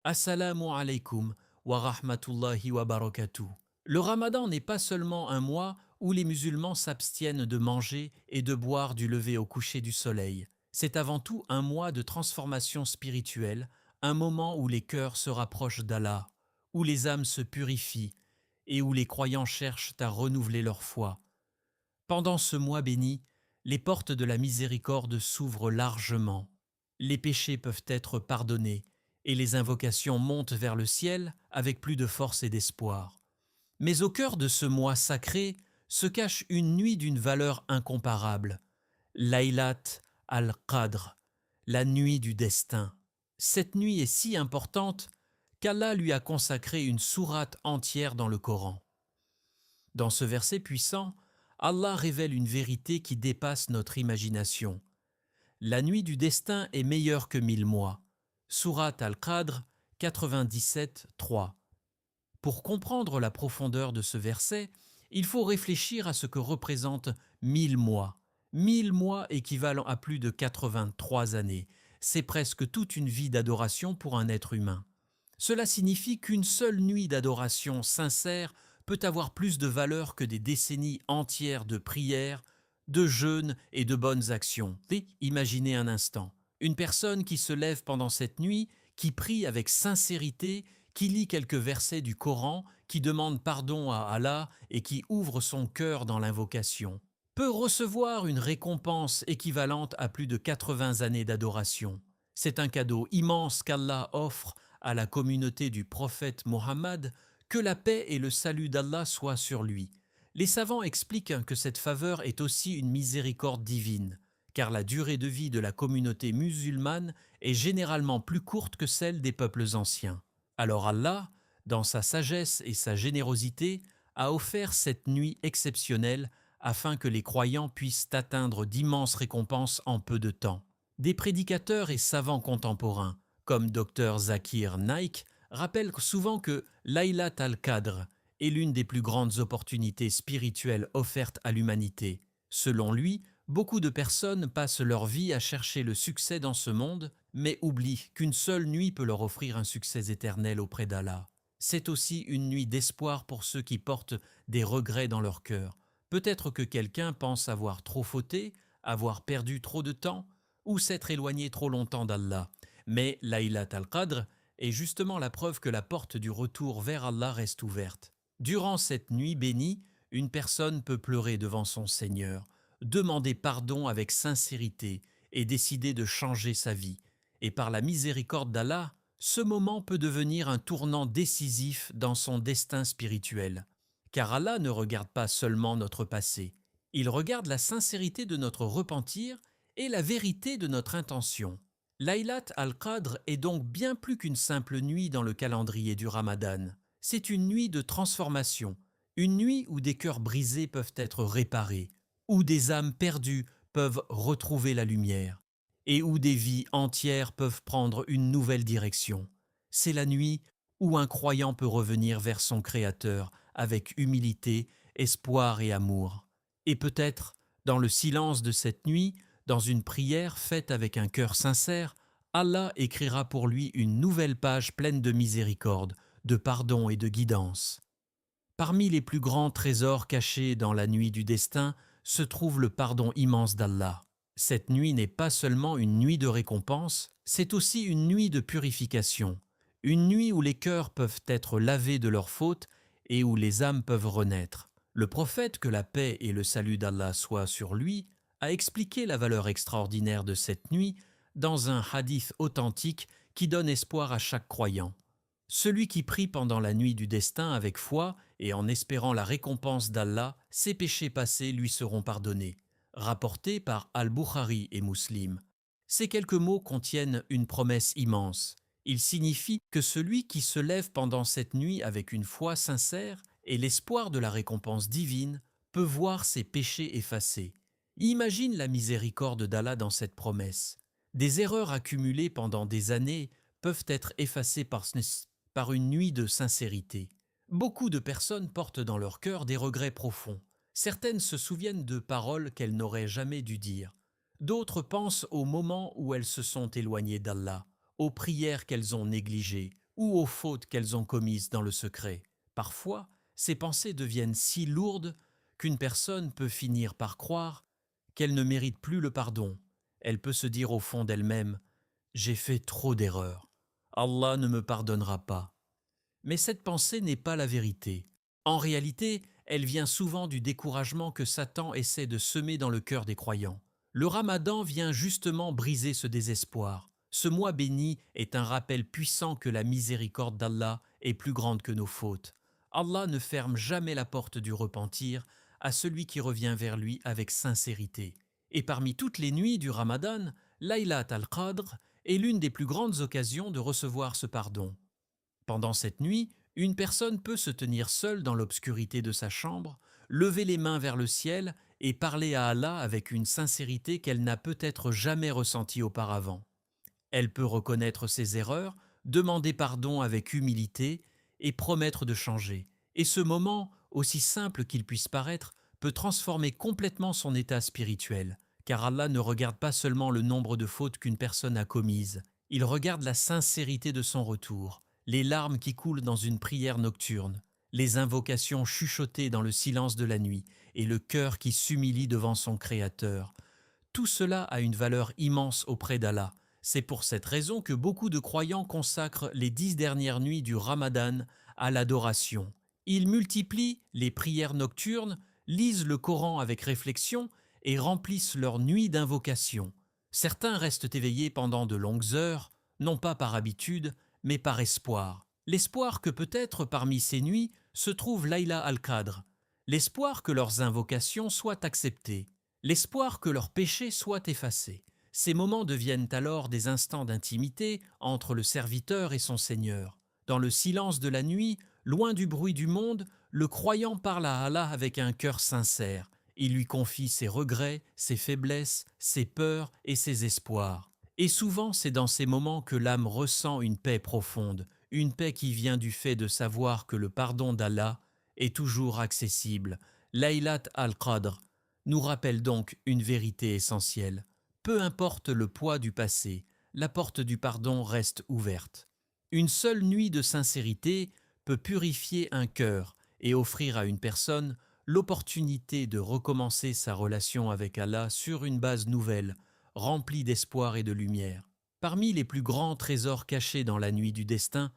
Assalamu alaikum wa rahmatullahi wa barakatuh. Le ramadan n'est pas seulement un mois où les musulmans s'abstiennent de manger et de boire du lever au coucher du soleil. C'est avant tout un mois de transformation spirituelle, un moment où les cœurs se rapprochent d'Allah, où les âmes se purifient et où les croyants cherchent à renouveler leur foi. Pendant ce mois béni, les portes de la miséricorde s'ouvrent largement. Les péchés peuvent être pardonnés et les invocations montent vers le ciel avec plus de force et d'espoir. Mais au cœur de ce mois sacré se cache une nuit d'une valeur incomparable, Laylat al-Qadr, la nuit du destin. Cette nuit est si importante qu'Allah lui a consacré une sourate entière dans le Coran. Dans ce verset puissant, Allah révèle une vérité qui dépasse notre imagination. La nuit du destin est meilleure que 1000 mois. Sourate Al-Qadr 97, 3. Pour comprendre la profondeur de ce verset, il faut réfléchir à ce que représentent 1000 mois. 1000 mois équivalent à plus de 83 années. C'est presque toute une vie d'adoration pour un être humain. Cela signifie qu'une seule nuit d'adoration sincère peut avoir plus de valeur que des décennies entières de prières, de jeûnes et de bonnes actions. Imaginez un instant, une personne qui se lève pendant cette nuit, qui prie avec sincérité, qui lit quelques versets du Coran, qui demande pardon à Allah et qui ouvre son cœur dans l'invocation, peut recevoir une récompense équivalente à plus de 80 années d'adoration. C'est un cadeau immense qu'Allah offre à la communauté du prophète Mohammed, que la paix et le salut d'Allah soient sur lui. Les savants expliquent que cette faveur est aussi une miséricorde divine, car la durée de vie de la communauté musulmane est généralement plus courte que celle des peuples anciens. Alors Allah, dans sa sagesse et sa générosité, a offert cette nuit exceptionnelle afin que les croyants puissent atteindre d'immenses récompenses en peu de temps. Des prédicateurs et savants contemporains, comme Dr Zakir Naik, rappellent souvent que Laylat al-Qadr est l'une des plus grandes opportunités spirituelles offertes à l'humanité. Selon lui, beaucoup de personnes passent leur vie à chercher le succès dans ce monde, mais oublient qu'une seule nuit peut leur offrir un succès éternel auprès d'Allah. C'est aussi une nuit d'espoir pour ceux qui portent des regrets dans leur cœur. Peut-être que quelqu'un pense avoir trop fauté, avoir perdu trop de temps, ou s'être éloigné trop longtemps d'Allah. Mais Laylat al-Qadr est justement la preuve que la porte du retour vers Allah reste ouverte. Durant cette nuit bénie, une personne peut pleurer devant son Seigneur, demander pardon avec sincérité et décider de changer sa vie. Et par la miséricorde d'Allah, ce moment peut devenir un tournant décisif dans son destin spirituel. Car Allah ne regarde pas seulement notre passé, il regarde la sincérité de notre repentir et la vérité de notre intention. Laylat al-Qadr est donc bien plus qu'une simple nuit dans le calendrier du Ramadan. C'est une nuit de transformation, une nuit où des cœurs brisés peuvent être réparés, où des âmes perdues peuvent retrouver la lumière, et où des vies entières peuvent prendre une nouvelle direction. C'est la nuit où un croyant peut revenir vers son Créateur avec humilité, espoir et amour. Et peut-être, dans le silence de cette nuit, dans une prière faite avec un cœur sincère, Allah écrira pour lui une nouvelle page pleine de miséricorde, de pardon et de guidance. Parmi les plus grands trésors cachés dans la nuit du destin se trouve le pardon immense d'Allah. Cette nuit n'est pas seulement une nuit de récompense, c'est aussi une nuit de purification, une nuit où les cœurs peuvent être lavés de leurs fautes et où les âmes peuvent renaître. Le prophète, que la paix et le salut d'Allah soient sur lui, a expliqué la valeur extraordinaire de cette nuit dans un hadith authentique qui donne espoir à chaque croyant. Celui qui prie pendant la nuit du destin avec foi et en espérant la récompense d'Allah, ses péchés passés lui seront pardonnés. Rapporté par Al-Bukhari et Muslim. Ces quelques mots contiennent une promesse immense. Ils signifient que celui qui se lève pendant cette nuit avec une foi sincère et l'espoir de la récompense divine peut voir ses péchés effacés. Imagine la miséricorde d'Allah dans cette promesse. Des erreurs accumulées pendant des années peuvent être effacées par une nuit de sincérité. Beaucoup de personnes portent dans leur cœur des regrets profonds. Certaines se souviennent de paroles qu'elles n'auraient jamais dû dire. D'autres pensent au moment où elles se sont éloignées d'Allah, aux prières qu'elles ont négligées ou aux fautes qu'elles ont commises dans le secret. Parfois, ces pensées deviennent si lourdes qu'une personne peut finir par croire qu'elle ne mérite plus le pardon. Elle peut se dire au fond d'elle-même: j'ai fait trop d'erreurs. Allah ne me pardonnera pas. Mais cette pensée n'est pas la vérité. En réalité, elle vient souvent du découragement que Satan essaie de semer dans le cœur des croyants. Le Ramadan vient justement briser ce désespoir. Ce mois béni est un rappel puissant que la miséricorde d'Allah est plus grande que nos fautes. Allah ne ferme jamais la porte du repentir à celui qui revient vers lui avec sincérité. Et parmi toutes les nuits du Ramadan, Laylat al-Qadr est l'une des plus grandes occasions de recevoir ce pardon. Pendant cette nuit, une personne peut se tenir seule dans l'obscurité de sa chambre, lever les mains vers le ciel et parler à Allah avec une sincérité qu'elle n'a peut-être jamais ressentie auparavant. Elle peut reconnaître ses erreurs, demander pardon avec humilité et promettre de changer. Et ce moment, aussi simple qu'il puisse paraître, peut transformer complètement son état spirituel, car Allah ne regarde pas seulement le nombre de fautes qu'une personne a commises, il regarde la sincérité de son retour, les larmes qui coulent dans une prière nocturne, les invocations chuchotées dans le silence de la nuit et le cœur qui s'humilie devant son Créateur. Tout cela a une valeur immense auprès d'Allah. C'est pour cette raison que beaucoup de croyants consacrent les 10 dernières nuits du Ramadan à l'adoration. Ils multiplient les prières nocturnes, lisent le Coran avec réflexion et remplissent leur nuit d'invocation. Certains restent éveillés pendant de longues heures, non pas par habitude, mais par espoir. L'espoir que peut-être parmi ces nuits se trouve Layla al-Qadr, l'espoir que leurs invocations soient acceptées, l'espoir que leurs péchés soient effacés. Ces moments deviennent alors des instants d'intimité entre le serviteur et son Seigneur. Dans le silence de la nuit, loin du bruit du monde, le croyant parle à Allah avec un cœur sincère. Il lui confie ses regrets, ses faiblesses, ses peurs et ses espoirs. Et souvent, c'est dans ces moments que l'âme ressent une paix profonde, une paix qui vient du fait de savoir que le pardon d'Allah est toujours accessible. Laylat al-Qadr nous rappelle donc une vérité essentielle. Peu importe le poids du passé, la porte du pardon reste ouverte. Une seule nuit de sincérité peut purifier un cœur et offrir à une personne l'opportunité de recommencer sa relation avec Allah sur une base nouvelle, remplie d'espoir et de lumière. Parmi les plus grands trésors cachés dans la nuit du destin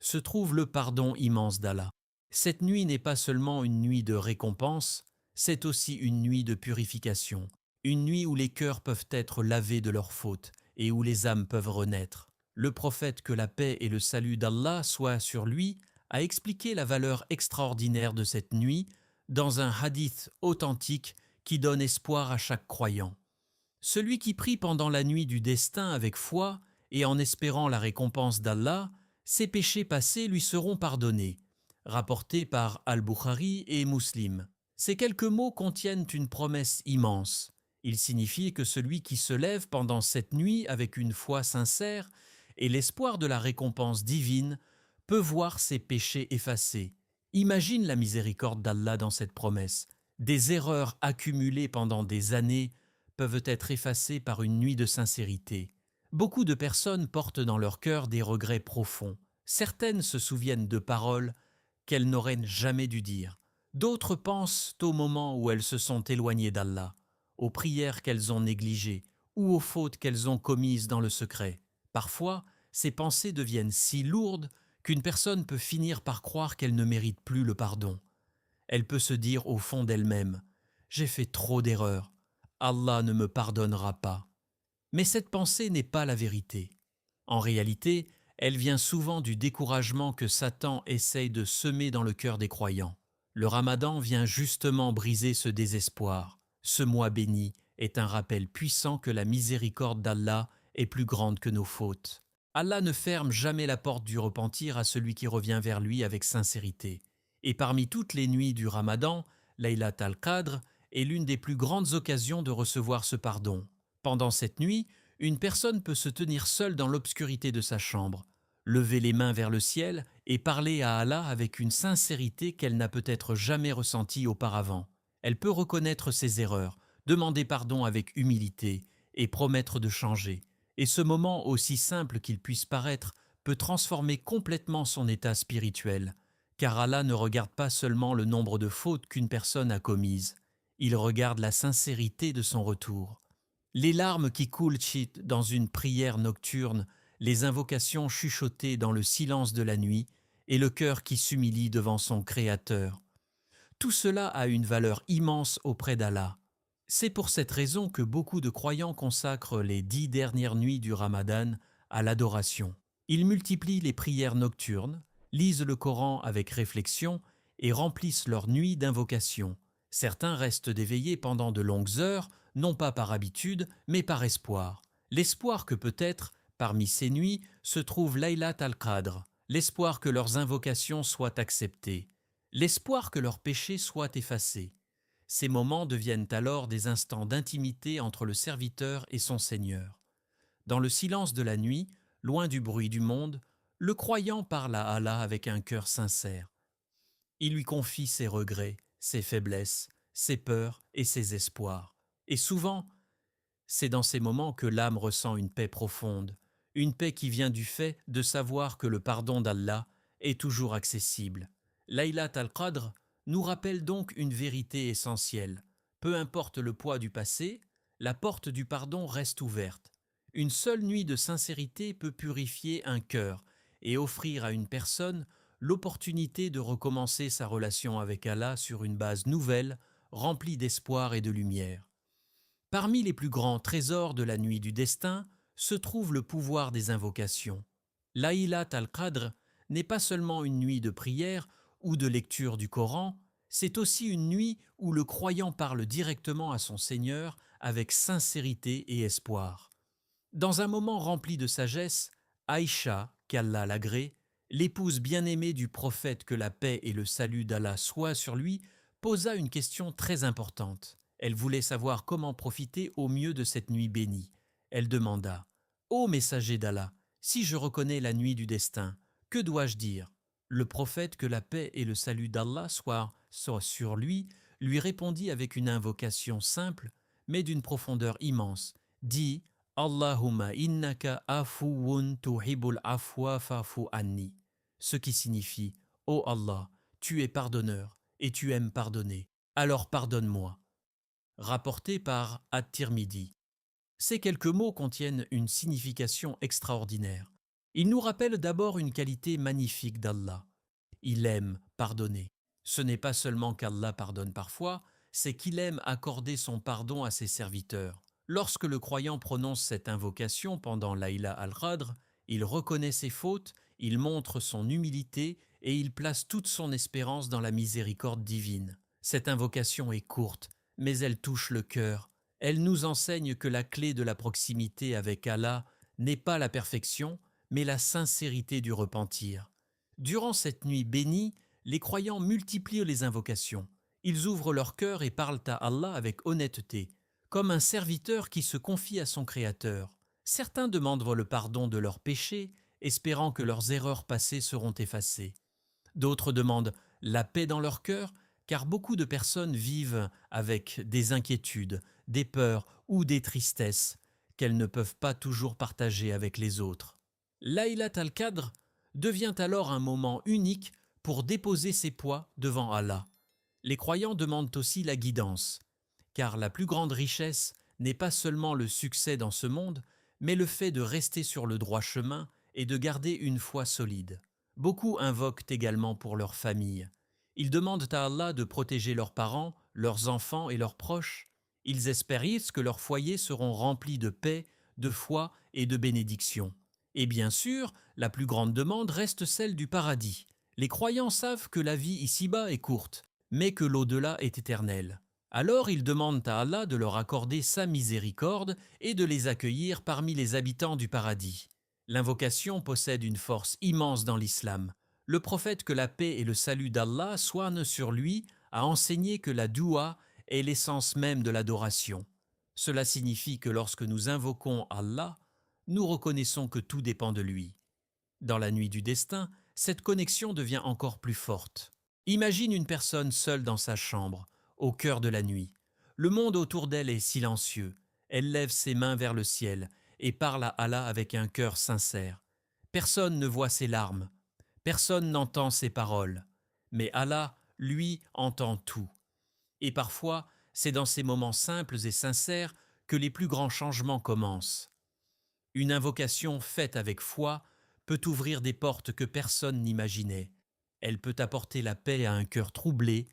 se trouve le pardon immense d'Allah. Cette nuit n'est pas seulement une nuit de récompense, c'est aussi une nuit de purification, une nuit où les cœurs peuvent être lavés de leurs fautes et où les âmes peuvent renaître. Le prophète, que la paix et le salut d'Allah soient sur lui, a expliqué la valeur extraordinaire de cette nuit dans un hadith authentique qui donne espoir à chaque croyant. Celui qui prie pendant la nuit du destin avec foi et en espérant la récompense d'Allah, ses péchés passés lui seront pardonnés. Rapporté par Al-Bukhari et Muslim. Ces quelques mots contiennent une promesse immense. Il signifie que celui qui se lève pendant cette nuit avec une foi sincère et l'espoir de la récompense divine peut voir ses péchés effacés. Imagine la miséricorde d'Allah dans cette promesse. Des erreurs accumulées pendant des années peuvent être effacées par une nuit de sincérité. Beaucoup de personnes portent dans leur cœur des regrets profonds. Certaines se souviennent de paroles qu'elles n'auraient jamais dû dire. D'autres pensent au moment où elles se sont éloignées d'Allah, aux prières qu'elles ont négligées ou aux fautes qu'elles ont commises dans le secret. Parfois, ces pensées deviennent si lourdes qu'une personne peut finir par croire qu'elle ne mérite plus le pardon. Elle peut se dire au fond d'elle-même: « J'ai fait trop d'erreurs, Allah ne me pardonnera pas. » Mais cette pensée n'est pas la vérité. En réalité, elle vient souvent du découragement que Satan essaye de semer dans le cœur des croyants. Le Ramadan vient justement briser ce désespoir. Ce mois béni est un rappel puissant que la miséricorde d'Allah est plus grande que nos fautes. Allah ne ferme jamais la porte du repentir à celui qui revient vers lui avec sincérité. Et parmi toutes les nuits du Ramadan, Laylat al-Qadr est l'une des plus grandes occasions de recevoir ce pardon. Pendant cette nuit, une personne peut se tenir seule dans l'obscurité de sa chambre, lever les mains vers le ciel et parler à Allah avec une sincérité qu'elle n'a peut-être jamais ressentie auparavant. Elle peut reconnaître ses erreurs, demander pardon avec humilité et promettre de changer. Et ce moment, aussi simple qu'il puisse paraître, peut transformer complètement son état spirituel, car Allah ne regarde pas seulement le nombre de fautes qu'une personne a commises, il regarde la sincérité de son retour. Les larmes qui coulent dans une prière nocturne, les invocations chuchotées dans le silence de la nuit et le cœur qui s'humilie devant son Créateur. Tout cela a une valeur immense auprès d'Allah. C'est pour cette raison que beaucoup de croyants consacrent les 10 dernières nuits du Ramadan à l'adoration. Ils multiplient les prières nocturnes, lisent le Coran avec réflexion et remplissent leur nuit d'invocations. Certains restent éveillés pendant de longues heures, non pas par habitude, mais par espoir. L'espoir que peut-être, parmi ces nuits, se trouve Laylat al-Qadr, l'espoir que leurs invocations soient acceptées, l'espoir que leurs péchés soient effacés. Ces moments deviennent alors des instants d'intimité entre le serviteur et son Seigneur. Dans le silence de la nuit, loin du bruit du monde, le croyant parle à Allah avec un cœur sincère. Il lui confie ses regrets, ses faiblesses, ses peurs et ses espoirs. Et souvent, c'est dans ces moments que l'âme ressent une paix profonde, une paix qui vient du fait de savoir que le pardon d'Allah est toujours accessible. Laylat al-Qadr nous rappelle donc une vérité essentielle. Peu importe le poids du passé, la porte du pardon reste ouverte. Une seule nuit de sincérité peut purifier un cœur et offrir à une personne l'opportunité de recommencer sa relation avec Allah sur une base nouvelle, remplie d'espoir et de lumière. Parmi les plus grands trésors de la nuit du destin se trouve le pouvoir des invocations. Laylat al-Qadr n'est pas seulement une nuit de prière ou de lecture du Coran, c'est aussi une nuit où le croyant parle directement à son Seigneur avec sincérité et espoir. Dans un moment rempli de sagesse, Aïcha, qu'Allah l'agrée, l'épouse bien-aimée du prophète, que la paix et le salut d'Allah soient sur lui, posa une question très importante. Elle voulait savoir comment profiter au mieux de cette nuit bénie. Elle demanda : « Ô messager d'Allah, si je reconnais la nuit du destin, que dois-je dire ?» Le prophète, que la paix et le salut d'Allah soient sur lui répondit avec une invocation simple, mais d'une profondeur immense. Dis : « Allahumma innaka afuwun tuhibbul afwa fa'fu anni » ce qui signifie : « Ô Allah, tu es pardonneur et tu aimes pardonner, alors pardonne-moi » rapporté par At-Tirmidhi. Ces quelques mots contiennent une signification extraordinaire. Ils nous rappellent d'abord une qualité magnifique d'Allah. Il aime pardonner. Ce n'est pas seulement qu'Allah pardonne parfois, c'est qu'il aime accorder son pardon à ses serviteurs. Lorsque le croyant prononce cette invocation pendant Laylat al-Qadr, il reconnaît ses fautes, il montre son humilité et il place toute son espérance dans la miséricorde divine. Cette invocation est courte, mais elle touche le cœur. Elle nous enseigne que la clé de la proximité avec Allah n'est pas la perfection, mais la sincérité du repentir. Durant cette nuit bénie, les croyants multiplient les invocations. Ils ouvrent leur cœur et parlent à Allah avec honnêteté, comme un serviteur qui se confie à son Créateur. Certains demandent le pardon de leurs péchés, espérant que leurs erreurs passées seront effacées. D'autres demandent la paix dans leur cœur, car beaucoup de personnes vivent avec des inquiétudes, des peurs ou des tristesses qu'elles ne peuvent pas toujours partager avec les autres. Laylat al-Qadr devient alors un moment unique pour déposer ses poids devant Allah. Les croyants demandent aussi la guidance, car la plus grande richesse n'est pas seulement le succès dans ce monde, mais le fait de rester sur le droit chemin et de garder une foi solide. Beaucoup invoquent également pour leur famille. Ils demandent à Allah de protéger leurs parents, leurs enfants et leurs proches. Ils espèrent que leurs foyers seront remplis de paix, de foi et de bénédiction. Et bien sûr, la plus grande demande reste celle du paradis. Les croyants savent que la vie ici-bas est courte, mais que l'au-delà est éternel. Alors ils demandent à Allah de leur accorder sa miséricorde et de les accueillir parmi les habitants du paradis. L'invocation possède une force immense dans l'islam. Le prophète, que la paix et le salut d'Allah soient sur lui, a enseigné que la doua est l'essence même de l'adoration. Cela signifie que lorsque nous invoquons Allah, nous reconnaissons que tout dépend de lui. Dans la nuit du destin, cette connexion devient encore plus forte. Imagine une personne seule dans sa chambre, au cœur de la nuit. Le monde autour d'elle est silencieux. Elle lève ses mains vers le ciel et parle à Allah avec un cœur sincère. Personne ne voit ses larmes, personne n'entend ses paroles, mais Allah, lui, entend tout. Et parfois, c'est dans ces moments simples et sincères que les plus grands changements commencent. Une invocation faite avec foi peut ouvrir des portes que personne n'imaginait. Elle peut apporter la paix à un cœur troublé,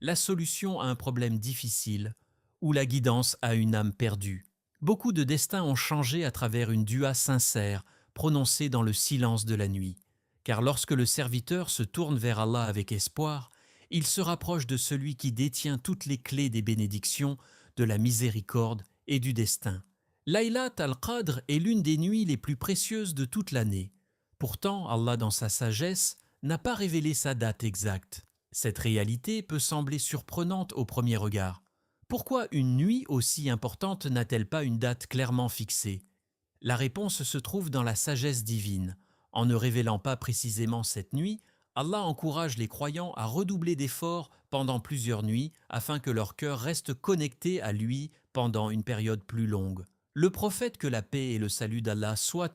la solution à un problème difficile ou la guidance à une âme perdue. Beaucoup de destins ont changé à travers une dua sincère prononcée dans le silence de la nuit. Car lorsque le serviteur se tourne vers Allah avec espoir, il se rapproche de celui qui détient toutes les clés des bénédictions, de la miséricorde et du destin. Laylat al-Qadr est l'une des nuits les plus précieuses de toute l'année. Pourtant, Allah, dans sa sagesse, n'a pas révélé sa date exacte. Cette réalité peut sembler surprenante au premier regard. Pourquoi une nuit aussi importante n'a-t-elle pas une date clairement fixée? La réponse se trouve dans la sagesse divine. En ne révélant pas précisément cette nuit, Allah encourage les croyants à redoubler d'efforts pendant plusieurs nuits afin que leur cœur reste connecté à lui pendant une période plus longue. Le prophète, que la paix et le salut d'Allah soient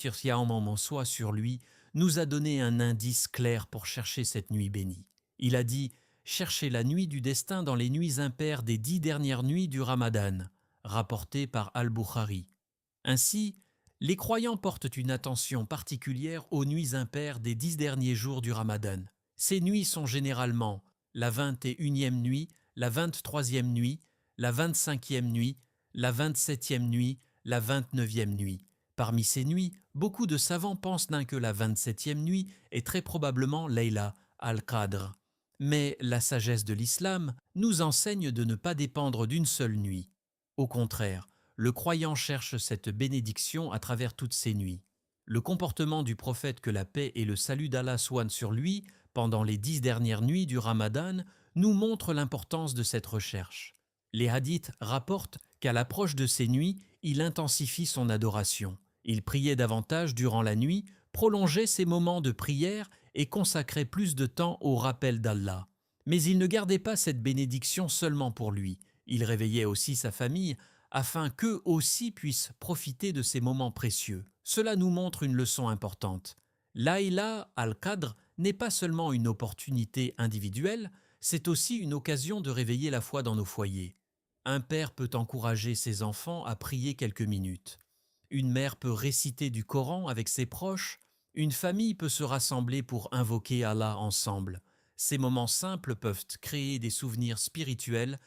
sur lui, nous a donné un indice clair pour chercher cette nuit bénie. Il a dit « Cherchez la nuit du destin dans les nuits impaires des 10 dernières nuits du Ramadan », rapporté par Al-Bukhari. Ainsi, les croyants portent une attention particulière aux nuits impaires des 10 derniers jours du Ramadan. Ces nuits sont généralement la 21e nuit, la 23e nuit, la 25e nuit, la 27e nuit, la 29e nuit. Parmi ces nuits, beaucoup de savants pensent que la 27e nuit est très probablement Layla al-Qadr. Mais la sagesse de l'islam nous enseigne de ne pas dépendre d'une seule nuit. Au contraire, le croyant cherche cette bénédiction à travers toutes ces nuits. Le comportement du prophète, que la paix et le salut d'Allah soient sur lui pendant les 10 dernières nuits du Ramadan nous montre l'importance de cette recherche. Les hadiths rapportent qu'à l'approche de ces nuits, il intensifie son adoration. Il priait davantage durant la nuit, prolongeait ses moments de prière et consacrait plus de temps au rappel d'Allah. Mais il ne gardait pas cette bénédiction seulement pour lui. Il réveillait aussi sa famille afin qu'eux aussi puissent profiter de ces moments précieux. Cela nous montre une leçon importante. Layla al-Qadr n'est pas seulement une opportunité individuelle, c'est aussi une occasion de réveiller la foi dans nos foyers. Un père peut encourager ses enfants à prier quelques minutes. Une mère peut réciter du Coran avec ses proches. Une famille peut se rassembler pour invoquer Allah ensemble. Ces moments simples peuvent créer des souvenirs spirituels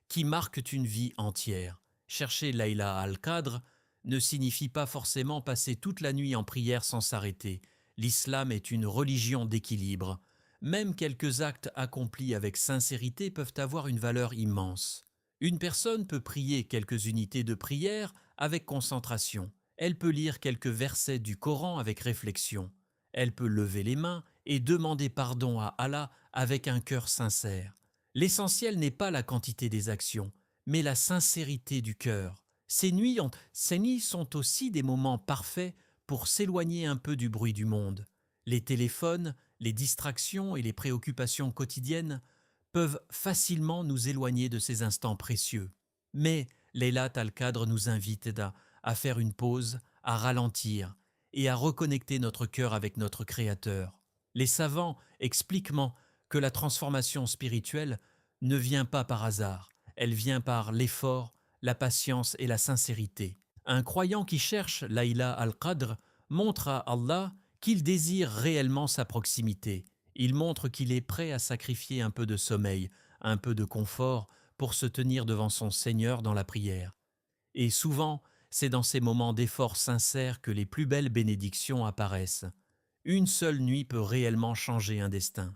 qui marquent une vie entière. Chercher Layla al-Qadr ne signifie pas forcément passer toute la nuit en prière sans s'arrêter. L'islam est une religion d'équilibre. Même quelques actes accomplis avec sincérité peuvent avoir une valeur immense. Une personne peut prier quelques unités de prière avec concentration. Elle peut lire quelques versets du Coran avec réflexion. Elle peut lever les mains et demander pardon à Allah avec un cœur sincère. L'essentiel n'est pas la quantité des actions, mais la sincérité du cœur. Ces nuits sont aussi des moments parfaits pour s'éloigner un peu du bruit du monde. Les téléphones, les distractions et les préoccupations quotidiennes peuvent facilement nous éloigner de ces instants précieux. Mais Laylat al-Qadr nous invite à faire une pause, à ralentir et à reconnecter notre cœur avec notre Créateur. Les savants expliquent que la transformation spirituelle ne vient pas par hasard, elle vient par l'effort, la patience et la sincérité. Un croyant qui cherche Layla al-Qadr montre à Allah qu'il désire réellement sa proximité. Il montre qu'il est prêt à sacrifier un peu de sommeil, un peu de confort pour se tenir devant son Seigneur dans la prière. Et souvent, c'est dans ces moments d'effort sincère que les plus belles bénédictions apparaissent. Une seule nuit peut réellement changer un destin.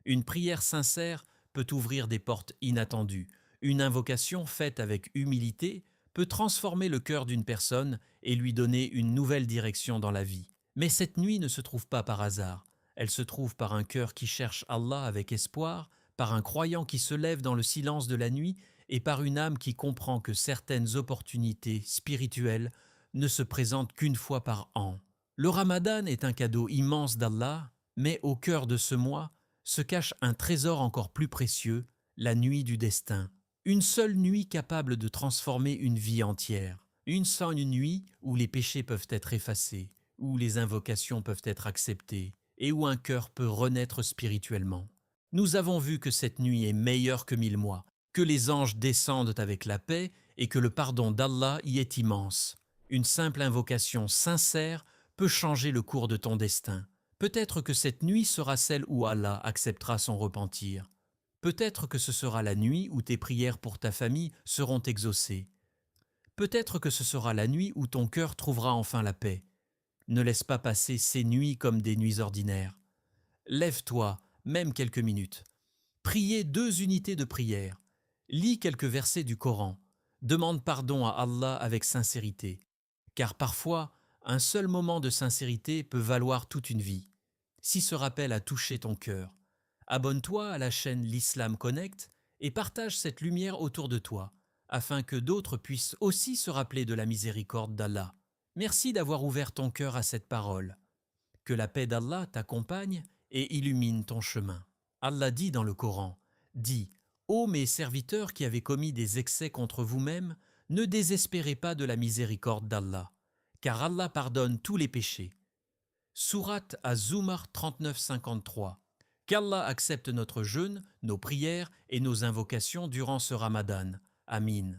Une prière sincère peut ouvrir des portes inattendues. Une invocation faite avec humilité peut transformer le cœur d'une personne et lui donner une nouvelle direction dans la vie. Mais cette nuit ne se trouve pas par hasard. Elle se trouve par un cœur qui cherche Allah avec espoir, par un croyant qui se lève dans le silence de la nuit et par une âme qui comprend que certaines opportunités spirituelles ne se présentent qu'une fois par an. Le Ramadan est un cadeau immense d'Allah, mais au cœur de ce mois se cache un trésor encore plus précieux, la nuit du destin. Une seule nuit capable de transformer une vie entière. Une seule nuit où les péchés peuvent être effacés. où les invocations peuvent être acceptées et où un cœur peut renaître spirituellement. Nous avons vu que cette nuit est meilleure que 1000 mois, que les anges descendent avec la paix et que le pardon d'Allah y est immense. Une simple invocation sincère peut changer le cours de ton destin. Peut-être que cette nuit sera celle où Allah acceptera son repentir. Peut-être que ce sera la nuit où tes prières pour ta famille seront exaucées. Peut-être que ce sera la nuit où ton cœur trouvera enfin la paix. Ne laisse pas passer ces nuits comme des nuits ordinaires. Lève-toi, même quelques minutes. Priez 2 unités de prière. Lis quelques versets du Coran. Demande pardon à Allah avec sincérité. Car parfois, un seul moment de sincérité peut valoir toute une vie. Si ce rappel a touché ton cœur, abonne-toi à la chaîne L'Islam Connect et partage cette lumière autour de toi, afin que d'autres puissent aussi se rappeler de la miséricorde d'Allah. Merci d'avoir ouvert ton cœur à cette parole. Que la paix d'Allah t'accompagne et illumine ton chemin. Allah dit dans le Coran, dis, ô mes serviteurs qui avez commis des excès contre vous-mêmes, ne désespérez pas de la miséricorde d'Allah, car Allah pardonne tous les péchés. Sourate Az-Zumar 39-53. Qu'Allah accepte notre jeûne, nos prières et nos invocations durant ce Ramadan. Amin.